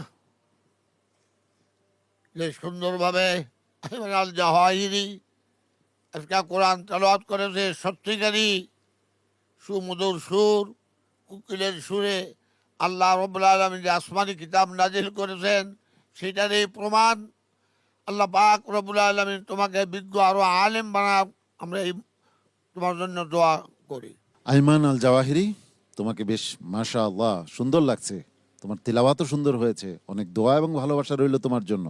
যে সুন্দরভাবে আইমান আল জাওয়াহিরি আজকে কোরআন তেলাওয়াত করেছে। সত্যিকারই সুমধুর সুর, কোকিলের সুরে আল্লাহ রাব্বুল আলামিন যে আসমানি কিতাব নাজিল করেছেন সেটার এই প্রমাণ। আল্লাহ পাক রব্বুল আলামিন তোমাকে বিজ্ঞ আরো আলেম বানাক, আমরা এই তোমার জন্য দোয়া করি। আইমান আল জাওয়াহিরি, তোমাকে বেশ মাশাআল্লাহ সুন্দর লাগছে, তোমার তিলাওয়াতও সুন্দর হয়েছে। অনেক দোয়া এবং ভালোবাসা রইল তোমার জন্য।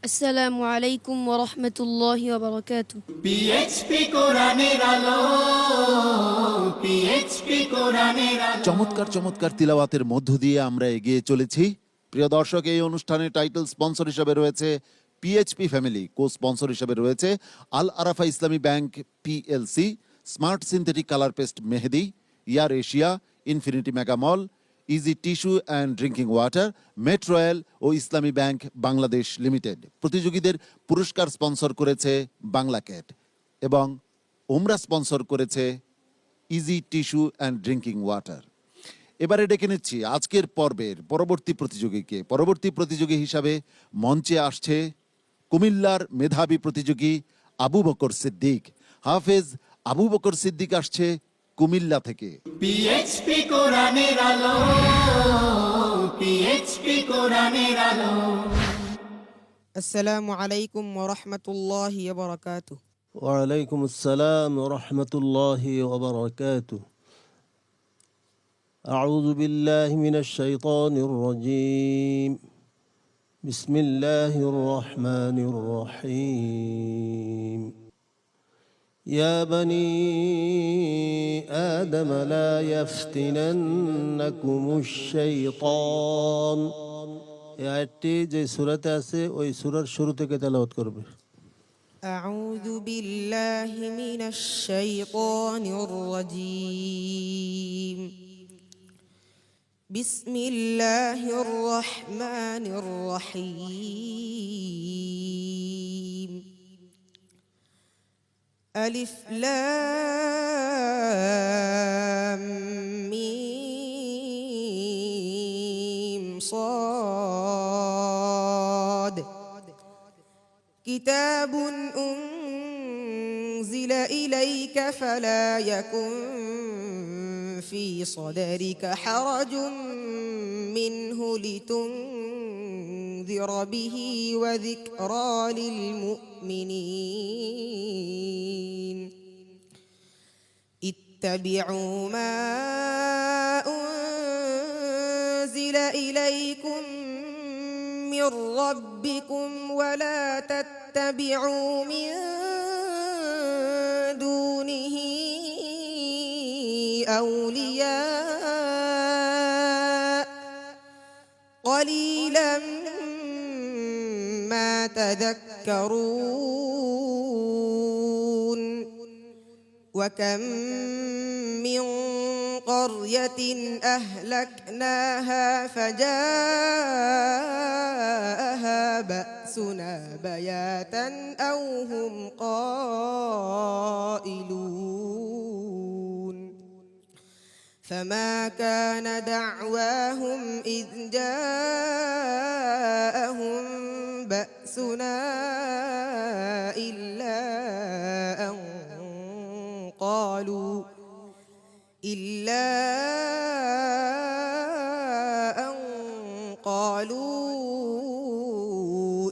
আসসালামু আলাইকুম ওয়া রাহমাতুল্লাহি ওয়া বারাকাতুহু পিএইচপি কোরআনের আলো, পিএইচপি কোরআনের আলো। চমৎকার চমৎকার তিলাওয়াতের মধ্য দিয়ে আমরা এগিয়ে চলেছি। প্রিয় দর্শক, এই অনুষ্ঠানের টাইটেল স্পন্সর হিসেবে রয়েছে পিএইচপি ফ্যামিলি, কো স্পন্সর হিসেবে রয়েছে Al Arafah Islami Bank PLC, Smart Synthetic Colour Paste Mehedi, ইয়ার Asia, Infinity Mega Mall, Easy Tissue and Drinking Water, মেট্রোয়েল ও ইসলামী ব্যাংক বাংলাদেশ লিমিটেড। প্রতিযোগীদের পুরস্কার স্পন্সর করেছে বাংলা ক্যাট এবং ওমরা স্পন্সর করেছে easy Tissue and Drinking water. এবারে ডেকে নিচ্ছি আজকের পর্বের পরবর্তী প্রতিযোগীকে। পরবর্তী প্রতিযোগী হিসাবে মঞ্চে আসছে কুমিল্লার মেধাবী প্রতিযোগী আবু বকর সিদ্দিক। হাফেজ আবু বকর সিদ্দিক আসছে কুমিল্লা থেকে। পিএইচপি কোরআনের আলো, পিএইচপি কোরআনের আলো। আসসালামু আলাইকুম ওয়া রাহমাতুল্লাহি ওয়া বারাকাতুহু ওয়ালাইকুম আসসালাম ওয়া রাহমাতুল্লাহি ওয়া বারাকাতুহু। আউযু বিল্লাহি মিনাশ শাইতানির রাজীম। বিসমিল্লাহির রহমানির রহিম। يا بني آدم لا يفتننكم الشيطان। এই আয়াতটি যে সূরাতে আছে ওই সূরার শুরু থেকে তেলাওয়াত করবে। أعوذ بالله من الشيطان الرجيم بسم الله الرحمن الرحيم ألف لام صاد كتاب أنزل إليك فلا يكن في صدرك حرج منه لتنذر به وذكرى للمؤمنين اتبعوا ما أنزل إليكم من ربكم ولا تتبعوا من دونه أولياء قليلا ما تذكرون وكم من قرية أهلكناها فجاءها بأسنا بياتا أو هم قائلون فما كان دعواهم إذ جاءهم بأسنا إلا أن قالوا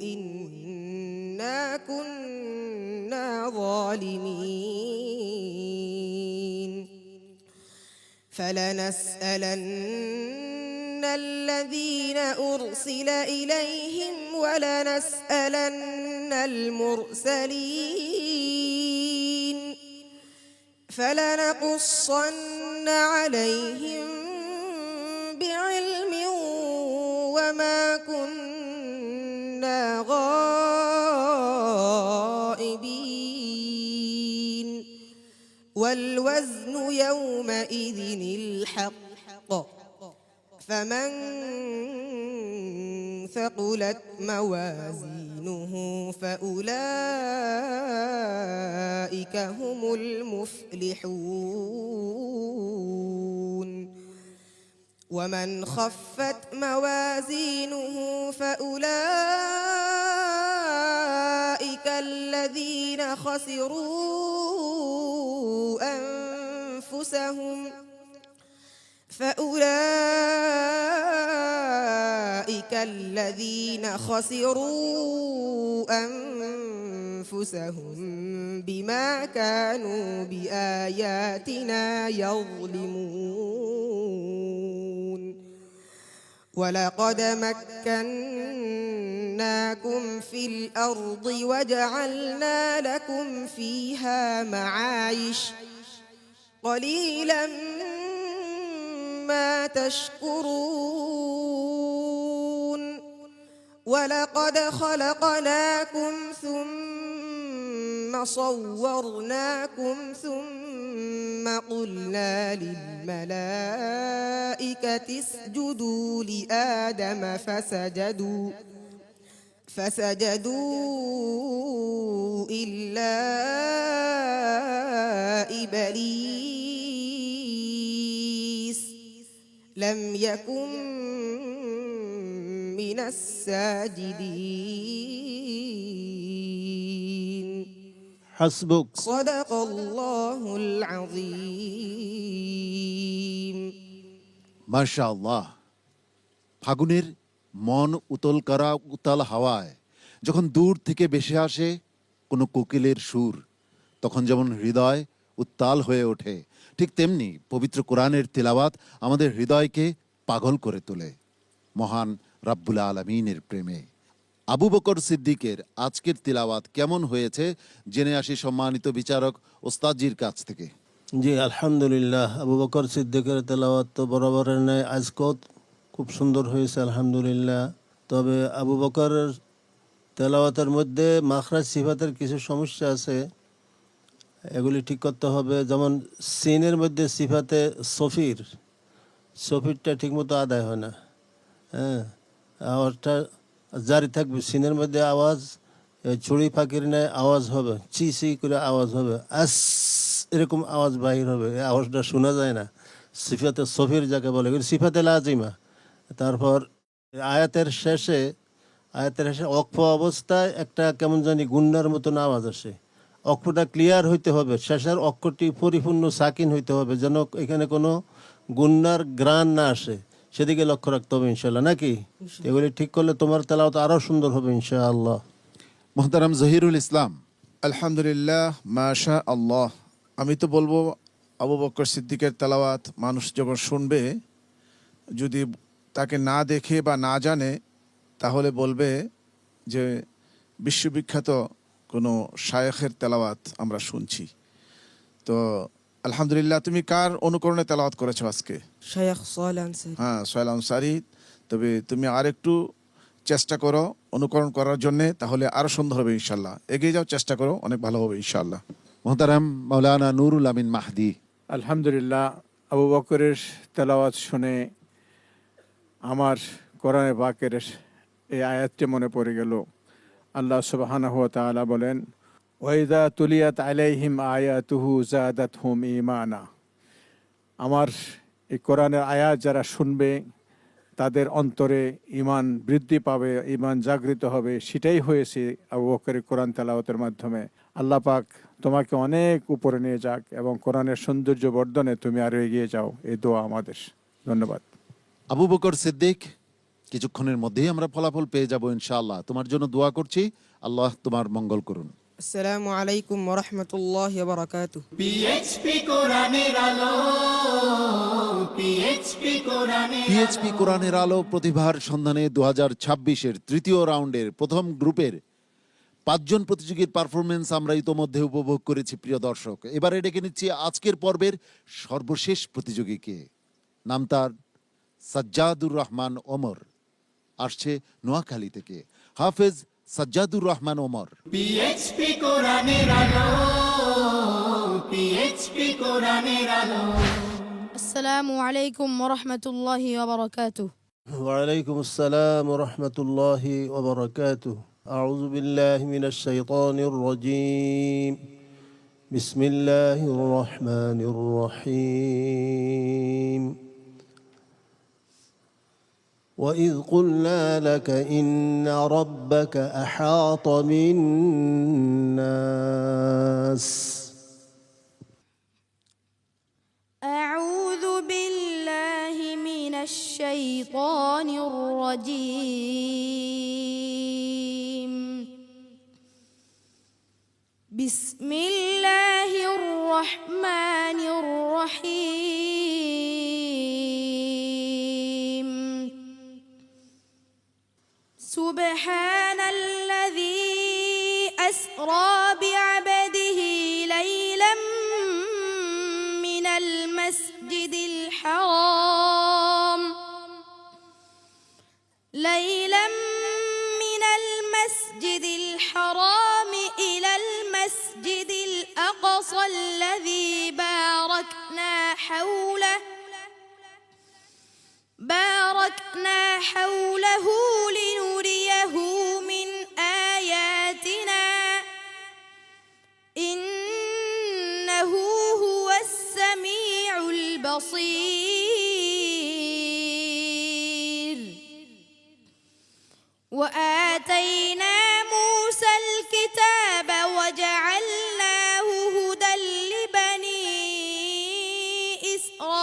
إنا كنا ظالمين فلنسألن الذين أرسل إليهم ولنسألن المرسلين فلنقصن عليهم بعلم وما كنا غائبين والوزن يومئذ الحق فمن ثقلت موازينه فأولئك هم المفلحون ومن خفت موازينه فأولئك الذين خسروا أنفسهم بما كانوا بآياتنا يظلمون ولقد مكناكم في الأرض وجعلنا لكم فيها معايش قليلا ما تشكرون ولقد خلقناكم ثم صورناكم ثم قلنا للملائكة اسجدوا لآدم فسجدوا إلا إبليس لم يكن من الساجدين حسبك صدق الله العظيم মাশাআল্লাহ। ফাগুনের মন উতল করা উতাল হাওয়ায় যখন দূর থেকে ভেসে আসে কোনো কোকিলের সুর, তখন যেমন হৃদয় উত্তাল হয়ে ওঠে, ঠিক তেমনি পবিত্র কোরআনের তিলাওয়াত আমাদের হৃদয়কে পাগল করে তোলে মহান রাব্বুল আলামিনের প্রেমে। আবু বকর সিদ্দিকের আজকের তিলাওয়াত কেমন হয়েছে জেনে আসি সম্মানিত বিচারক ওস্তাদজির কাছ থেকে। জি আলহামদুলিল্লাহ, আবু বকর সিদ্দিকের তেলাওয়াত তো বরাবরের ন্যায় আজকেও খুব সুন্দর হয়েছে আলহামদুলিল্লাহ। তবে আবু বকরের তেলাওয়াতের মধ্যে মাখরাজ সিফাতের কিছু সমস্যা আছে, এগুলি ঠিক করতে হবে। যেমন সিনের মধ্যে সিফাতে সফিরটা ঠিকমতো আদায় হয় না, হ্যাঁ, আওয়াজটা জারি থাকবে। সিনের মধ্যে আওয়াজ ছুরি ফাঁকির নেয় আওয়াজ হবে, চি চি করে আওয়াজ হবে, আস এরকম আওয়াজ বাহির হবে, এই আওয়াজটা শোনা যায় না। সিফাতে সফির যাকে বলে, সিফাতে লাজিমা। তারপর আয়াতের শেষে অক্ফ অবস্থায় একটা কেমন জানি গুন্নার মতন আওয়াজ আসে। অক্ষরটা ক্লিয়ার হইতে হবে, শেষের অক্ষরটি পরিপূর্ণ সাকিন হইতে হবে, যেন এখানে কোনো গুন্নার গ্রান না আসে, সেদিকে লক্ষ্য রাখতে হবে ইনশাআল্লাহ, নাকি? এগুলি ঠিক করলে তোমার তেলাওয়াত আরো সুন্দর হবে ইনশাআল্লাহ। মোহতারাম জহিরুল ইসলাম। আলহামদুলিল্লাহ, মাশা আল্লাহ। আমি তো বলবো আবু বকর সিদ্দিকের তেলাওয়াত মানুষ যখন শুনবে, যদি তাকে না দেখে বা না জানে, তাহলে বলবে যে বিশ্ববিখ্যাত কোনো শায়েখের তেলাওয়াত আমরা শুনছি। তো আলহামদুলিল্লাহ, তুমি কার অনুকরণে তেলাওয়াত করেছো আজকে? শাইখ সোহেল আনসারী। হ্যাঁ, সোহেল আনসারী। তবে তুমি আর একটু চেষ্টা করো অনুকরণ করার জন্য, তাহলে আরো সুন্দর হবে ইনশাল্লাহ। এগিয়ে যাও, চেষ্টা করো, অনেক ভালো হবে ইনশাল্লাহ। মোহতারাম মাওলানা নুরুল আমিন মাহদি। আলহামদুলিল্লাহ, আবু বকরের তেলাওয়াত শুনে আমার কোরআনে পাকের এই আয়াতটি মনে পড়ে গেল। আল্লাহ সুবহানাহু ওয়া তাআলা বলেন, ওয়াইদা তুলিয়াত আলাইহিম আয়াতুহু জাদাতহুম ঈমানা। আমার এই কোরআনের আয়াত যারা শুনবে, তাদের অন্তরে ঈমান বৃদ্ধি পাবে, ঈমান জাগৃত হবে। সেটাই হয়েছে আবু বকরের কোরআন তেলাওয়াতের মাধ্যমে। আল্লাহ পাক তোমাকে অনেক উপরে নিয়ে যাক এবং কোরআনের সৌন্দর্য বর্ধনে তুমি আরো এগিয়ে যাও, এই দোয়া আমাদের। ধন্যবাদ। আবু বকর সিদ্দিক, কিছুক্ষণের মধ্যেই আমরা ফলাফল পেয়ে যাব ইনশাআল্লাহ। তোমার জন্য দোয়া করছি, আল্লাহ তোমার মঙ্গল করুন। আসসালামু আলাইকুম ওয়া রাহমাতুল্লাহি ওয়া বারাকাতুহু। পিএইচপি কোরআনের আলো, পিএইচপি কোরআনের পিএইচপি কোরআনের আলো প্রতিভার সন্ধানে 2026-এর তৃতীয় রাউন্ডের প্রথম গ্রুপের 5 জন প্রতিযোগীর পারফরমেন্স আমরা ইতোমধ্যে উপভোগ করেছি। প্রিয় দর্শক, এবারে ডেকে নিচ্ছি আজকের পর্বের সর্বশেষ প্রতিযোগীকে। নাম তার সাজ্জাদুর রহমান ওমর, আসছে নোয়াখালী থেকে। হাফেজ সাজ্জাদুর রহমান ওমর। পিএইচপি কোরআনের আলো, পিএইচপি কোরআনের আলো। আসসালামু আলাইকুম ওয়া রাহমাতুল্লাহি ওয়া বারাকাতুহু। ওয়ালাইকুম আসসালাম ওয়া রাহমাতুল্লাহি ওয়া বারাকাতুহু। আউযু বিল্লাহি মিনাশ শাইতানির রাজীম। বিসমিল্লাহির রহমানির রহিম। وإذ قلنا لك إن ربك أحاط بالناس. أعوذ بالله من الشيطان الرجيم. بسم الله الرحمن الرحيم. سبحان الذي أسرى بعبده ليلا من المسجد الحرام إلى المسجد الأقصى الذي باركنا حوله لنريه من آياتنا إنه هو السميع البصير. وآتينا موسى الكتاب وجعلناه هدى لبني إسرائيل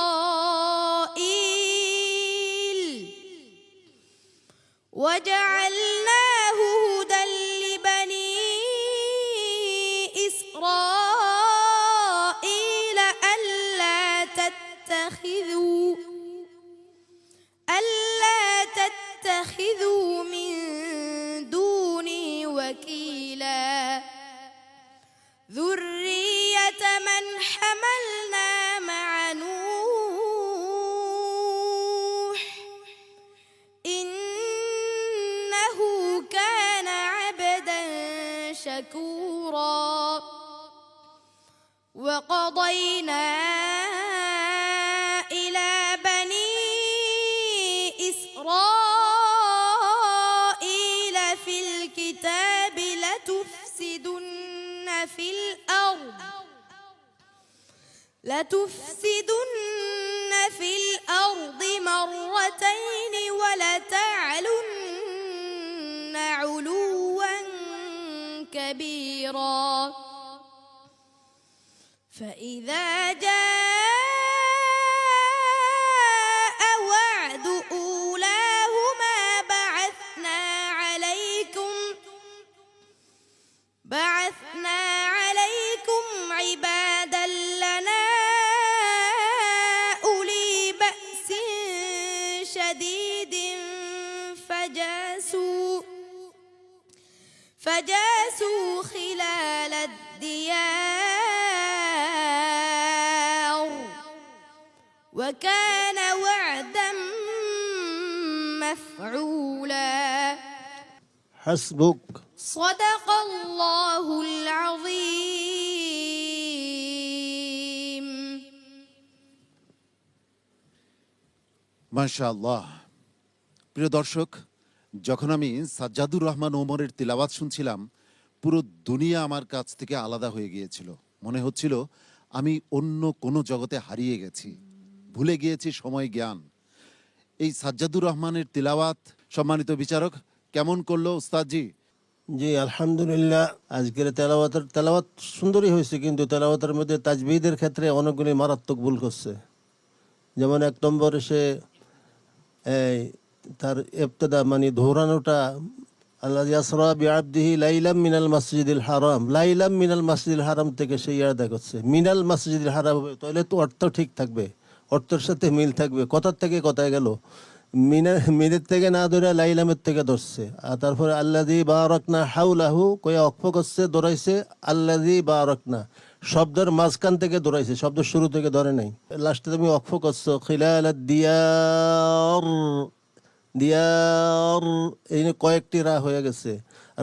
ألا تتخذوا من دوني وكيلا ذرية من حملنا مع نوح إنه كان عبدا شكورا. وقضينا إلى بني إسرائيل في الكتاب لتفسدن في الأرض مرتين ولتعلن كبيرا فإذا جاء وعد أولاهما بعثنا عليكم عبادا لنا أولي بأس شديد فجاسوا خلال الديار وكان وعدا مفعولا حسبك صدق الله العظيم মাশাআল্লাহ। প্রিয় দর্শক, যখন আমি সাজ্জাদুর রহমান ওমরের তিলাওয়াত শুনছিলাম, পুরো দুনিয়া আমার কাছ থেকে আলাদা হয়ে গিয়েছিল। মনে হচ্ছিল আমি অন্য কোনো জগতে হারিয়ে গেছি, ভুলে গিয়েছি সময় জ্ঞান। এই সাজ্জাদুর রহমানের তিলাওয়াত সম্মানিত বিচারক কেমন করলো উস্তাদজি? জি আলহামদুলিল্লাহ, আজকের তেলাওয়াত সুন্দরই হয়েছে, কিন্তু তেলাওয়াতের মধ্যে তাজবিদের ক্ষেত্রে অনেকগুলি মারাত্মক ভুল করছে। যেমন 1 নম্বরে সে তার ইবতিদা মানে ধৌরানোটা আল্লাহ ইয়াসরা বিআবদিহি লাইলাম মিনাল মসজিদিল হারাম, লাইলাম মিনাল মসজিদিল হারাম থেকে সে ইয়াদা করছে মিনাল মসজিদিল হারাম হবে, তাহলে তো অর্থ ঠিক থাকবে, অর্থের সাথে মিল থাকবে। কথার থেকে কথায় গেল, মিনের থেকে না ধরে লাইলামের থেকে ধরছে। আর তারপরে আল্লাযী বারাকনা হাউলাহু কয়ে অক্ষ করছে, দৌড়াইছে আল্লাযী বারাকনা, শব্দের মাঝখান থেকে দৌড়াইছে, শব্দ শুরু থেকে ধরে নাই। লাস্টে তুমি অক্ষ করছো খিলালাদ দিয়ার, দিয়ার এই কয়েকটি রা হয়ে গেছে।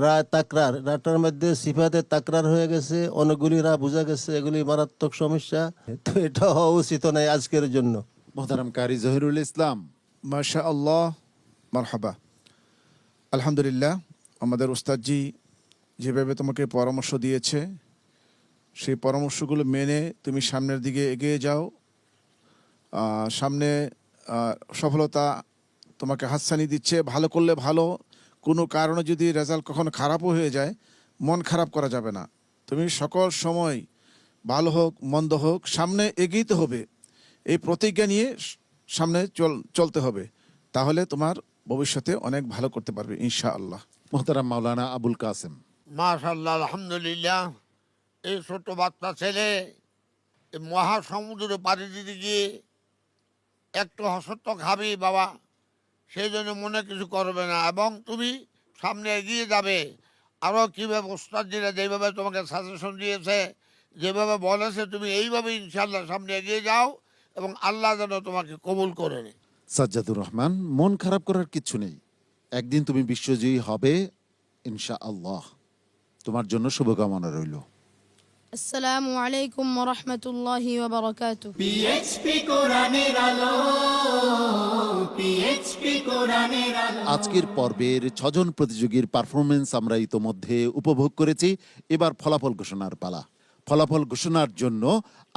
রা তাকরার, রাটার মধ্যে সিফাতে তাকরার হয়ে গেছে, অনেকগুলি রা বোঝা গেছে, এগুলি মারাত্মক সমস্যা। তো এটা হওয়া উচিত নয় আজকের জন্য। মোহতারাম কারি জহিরুল ইসলাম। মাশা আল্লাহ, মারহাবা। আলহামদুলিল্লাহ, আমাদের উস্তাদজি যেভাবে তোমাকে পরামর্শ দিয়েছে, সেই পরামর্শগুলো মেনে তুমি সামনের দিকে এগিয়ে যাও। সামনে সফলতা তোমাকে হাতছানি দিচ্ছে। ভালো করলে ভালো, কোনো কারণে যদি রেজাল্ট কখনো খারাপও হয়ে যায়, মন খারাপ করা যাবে না। তুমি সকল সময় ভালো হোক মন্দ হোক সামনে এগিয়ে হবে, এই প্রতিজ্ঞা নিয়ে সামনে চলতে হবে। তাহলে তোমার ভবিষ্যতে অনেক ভালো করতে পারবে ইনশাআল্লাহ। মোহতারাম মাওলানা আবুল কাসেম। মাশাআল্লাহ, আলহামদুলিল্লাহ। এই ছোট বাচ্চা ছেলে এই মহাসমুদ্রে পাড়ি দিতে গিয়ে একটু হসত্ব খাবি বাবা, সেই জন্য মনে কিছু করবে না, এবং তুমি সামনে এগিয়ে যাবে। আরও কীভাবে ওস্তাদজিরা যেভাবে তোমাকে সাজেশন দিয়েছে, যেভাবে বলেছে, তুমি এইভাবে ইনশাআল্লাহ সামনে এগিয়ে যাও এবং আল্লাহ যেন তোমাকে কবুল করে নেয়। সাজ্জাদুর রহমান, মন খারাপ করার কিচ্ছু নেই, একদিন তুমি বিশ্বজয়ী হবে ইনশাআল্লাহ। তোমার জন্য শুভকামনা রইল। আসসালামু আলাইকুম ওয়া রাহমাতুল্লাহি ওয়া বারাকাতুহু। পিএইচপি কোরআনের আলো, পিএইচপি কোরআনের আলো। আজকের পর্বের 6 জন প্রতিযোগীর পারফরমেন্স আমরা ইতোমধ্যে উপভোগ করেছি। এবার ফলাফল ঘোষণার পালা। ফলাফল ঘোষণার জন্য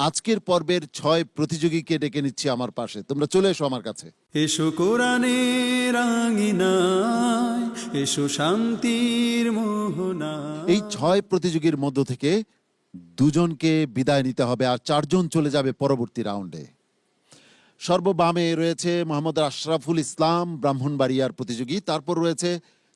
আজকের পর্বের 6 প্রতিযোগীকে ডেকে নিচ্ছি আমার পাশে। তোমরা চলে এসো আমার কাছে। এসো কোরআনের আঙিনায়, এসো শান্তির মোহনায়। এই 6 প্রতিযোগীর মধ্য থেকে 2 জনকে বিদায় নিতে হবে, আর 4 জন চলে যাবে পরবর্তী রাউন্ডে। সর্ববামে রয়েছে মোহাম্মদ আশরাফুল ইসলাম, ব্রাহ্মণবাড়িয়ার প্রতিযোগী। তারপর রয়েছে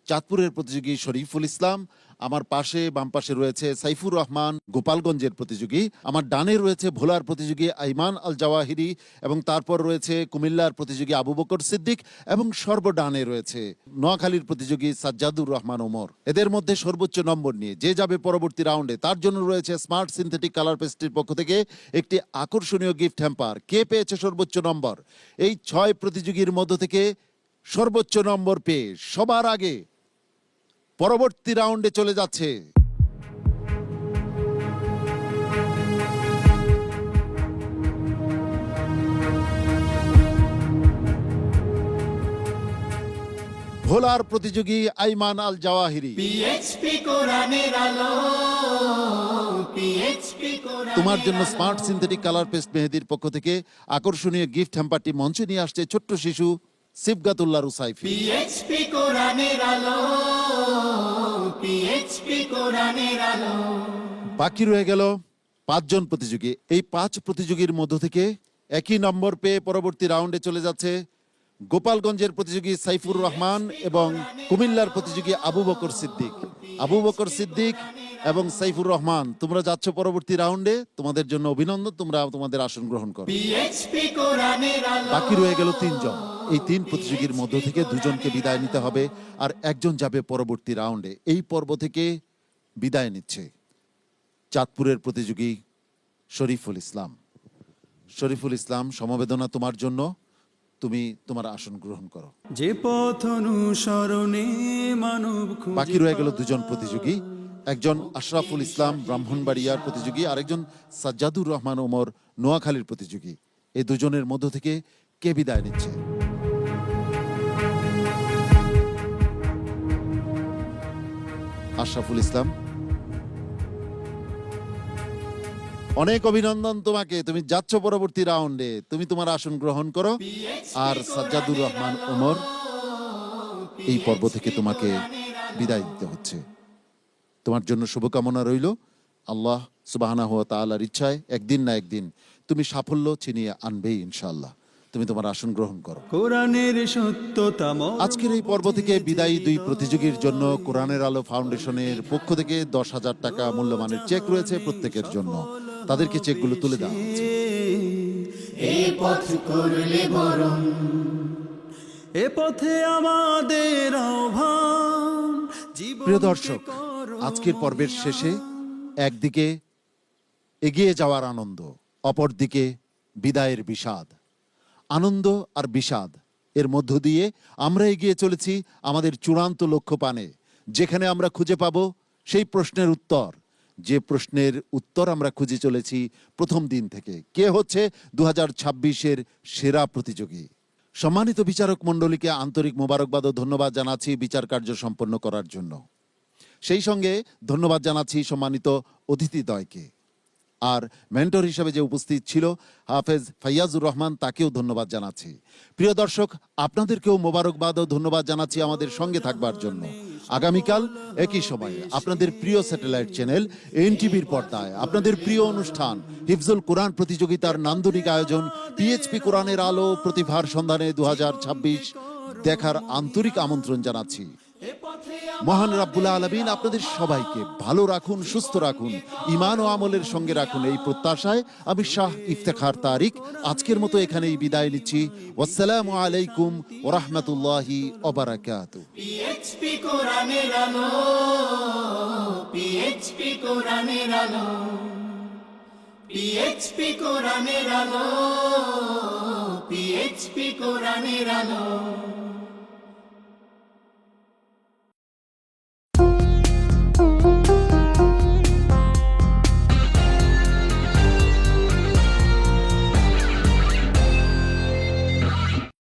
চাঁদপুরের প্রতিযোগী শরীফুল ইসলাম। আমার পাশে বাম পাশে রয়েছে সাইফুর রহমান, গোপালগঞ্জের প্রতিযোগী। আমার ডানে রয়েছে ভোলার প্রতিযোগী আইমান আল জাওয়াহিরি, এবং তারপর রয়েছে কুমিল্লার প্রতিযোগী আবু বকর সিদ্দিক, এবং সর্বডানে রয়েছে নোয়াখালীর প্রতিযোগী সাজ্জাদুর রহমান ওমর। এদের মধ্যে সর্বোচ্চ নম্বর নিয়ে যে যাবে পরবর্তী রাউন্ডে, তার জন্য রয়েছে স্মার্ট সিনথেটিক কালার পেস্ট্রির পক্ষ থেকে একটি আকর্ষণীয় গিফট হ্যাম্পার। কে পেয়েছে সর্বোচ্চ নম্বর? এই 6 প্রতিযোগীর মধ্য থেকে সর্বোচ্চ নম্বর পেয়ে সবার আগে পরবর্তী রাউন্ডে চলে যাচ্ছে ভোলার প্রতিযোগী আইমান আল জাওয়াহিরি। পিএইচপি কোরআনের আলো, পিএইচপি কোরআনের তোমার জন্য স্মার্ট সিনথেটিক কালার পেস্ট মেহেদির পক্ষ থেকে আকর্ষণীয় গিফট হ্যাম্পারটি মঞ্চে নিয়ে আসছে ছোট্ট শিশু সিবগাতুল্লাহ রুসাইফি। পিএইচপি কোরআনের আলো, পিএইচপি কোরআনের আলো। বাকি রয়ে গেল 5 জন প্রতিযোগী। এই 5 প্রতিযোগীর মধ্য থেকে একই নম্বর পেয়ে পরবর্তী রাউন্ডে চলে যাচ্ছে গোপালগঞ্জের প্রতিযোগী সাইফুর রহমান এবং কুমিল্লার প্রতিযোগী আবু বকর সিদ্দিক। আবু বকর সিদ্দিক এবং সাইফুর রহমান, তোমরা যাচ্ছ পরবর্তী রাউন্ডে। তোমাদের জন্য অভিনন্দন, তোমরা তোমাদের আসন গ্রহণ করো। পিএইচপি কোরআনের আলো। বাকি রয়ে গেল 3 জন। এই 3 প্রতিযোগীর মধ্য থেকে 2 জনকে বিদায় নিতে হবে, আর 1 জন যাবে পরবর্তী রাউন্ডে। এই পর্ব থেকে বিদায় নিচ্ছে চাঁদপুরের প্রতিযোগী শরীফুল ইসলাম। শরীফুল ইসলাম, সমবেদনা তোমার জন্য, তুমি তোমার আসন গ্রহণ করো। যে পথ অনুসরণে মানব খুঁজে বাকি রয়ে গেল 2 জন প্রতিযোগী। একজন আশরাফুল ইসলাম ব্রাহ্মণবাড়িয়ার প্রতিযোগী, আরেকজন সাজ্জাদুর রহমান ওমর নোয়াখালীর প্রতিযোগী। এই 2 জনের মধ্য থেকে কে বিদায় নিচ্ছে? আশরাফুল ইসলাম, অনেক অভিনন্দন তোমাকে, তুমি যাচ্ছ পরবর্তী রাউন্ডে, তুমি তোমার আসন গ্রহণ করো। আর সাজ্জাদুর রহমান ওমর, এই পর্ব থেকে তোমাকে বিদায় দিতে হচ্ছে। তোমার জন্য শুভকামনা রইল। আল্লাহ সুবহানাহু ওয়া তাআলার ইচ্ছায় একদিন না একদিন তুমি সাফল্য ছিনিয়ে আনবেই ইনশাআল্লাহ। তুমি তোমার আসন গ্রহণ করো। কোরআনের সত্যতা আজকের এই পর্ব থেকে বিদায়ী 2 প্রতিযোগীর জন্য কোরআনের আলো ফাউন্ডেশনের পক্ষ থেকে 10,000 টাকা মূল্যমানের চেক রয়েছে প্রত্যেকের জন্য। তাদেরকে চেকগুলো তুলে দেওয়া হচ্ছে। এই পথ করলে বরং, এ পথে আমাদের আহ্বান। প্রিয় দর্শক, আজকের পর্বের শেষে একদিকে এগিয়ে যাওয়ার আনন্দ, অপরদিকে বিদায়ের বিষাদ। আনন্দ আর বিষাদ এর মধ্য দিয়ে আমরা এগিয়ে চলেছি আমাদের চূড়ান্ত লক্ষ্য পানে, যেখানে আমরা খুঁজে পাবো সেই প্রশ্নের উত্তর, যে প্রশ্নের উত্তর আমরা খুঁজে চলেছি প্রথম দিন থেকে। কে হচ্ছে 2026-এর সেরা প্রতিযোগী? সম্মানিত বিচারক মণ্ডলীকে আন্তরিক মোবারকবাদ ও ধন্যবাদ জানাচ্ছি বিচার কার্য সম্পন্ন করার জন্য। সেই সঙ্গে ধন্যবাদ জানাচ্ছি সম্মানিত অতিথিদ্বয়কে। আর মেন্টর হিসেবে যে উপস্থিত ছিল হাফেজ ফাইয়াজুর রহমান, তাকেও ধন্যবাদ জানাচ্ছি। প্রিয় দর্শক, আপনাদেরকেও মোবারকবাদ ও ধন্যবাদ জানাচ্ছি আমাদের সঙ্গে থাকবার জন্য। আগামীকাল একই সময়ে আপনাদের প্রিয় স্যাটেলাইট চ্যানেল এনটিভির পর্দায় আপনাদের প্রিয় অনুষ্ঠান হিফজুল কোরআন প্রতিযোগিতার নান্দনিক আয়োজন পিএইচপি কোরআনের আলো প্রতিভার সন্ধানে 2026 দেখার আন্তরিক আমন্ত্রণ জানাচ্ছি। মহান রাব্বুল আলামিন আপনাদের সবাইকে ভালো রাখুন, সুস্থ রাখুন, ঈমান ও আমলের সঙ্গে রাখুন, এই প্রত্যাশায় আমি শাহ ইফতেখার তারিক আজকের মতো এখানেই বিদায় নিচ্ছি। ওয়াসসালামু আলাইকুম ওয়া রাহমাতুল্লাহি ওয়া বারাকাতুহু। পিএইচপি কোরআনের আলো, পিএইচপি কোরআনের আলো, পিএইচপি কোরআনের আলো, পিএইচপি কোরআনের আলো।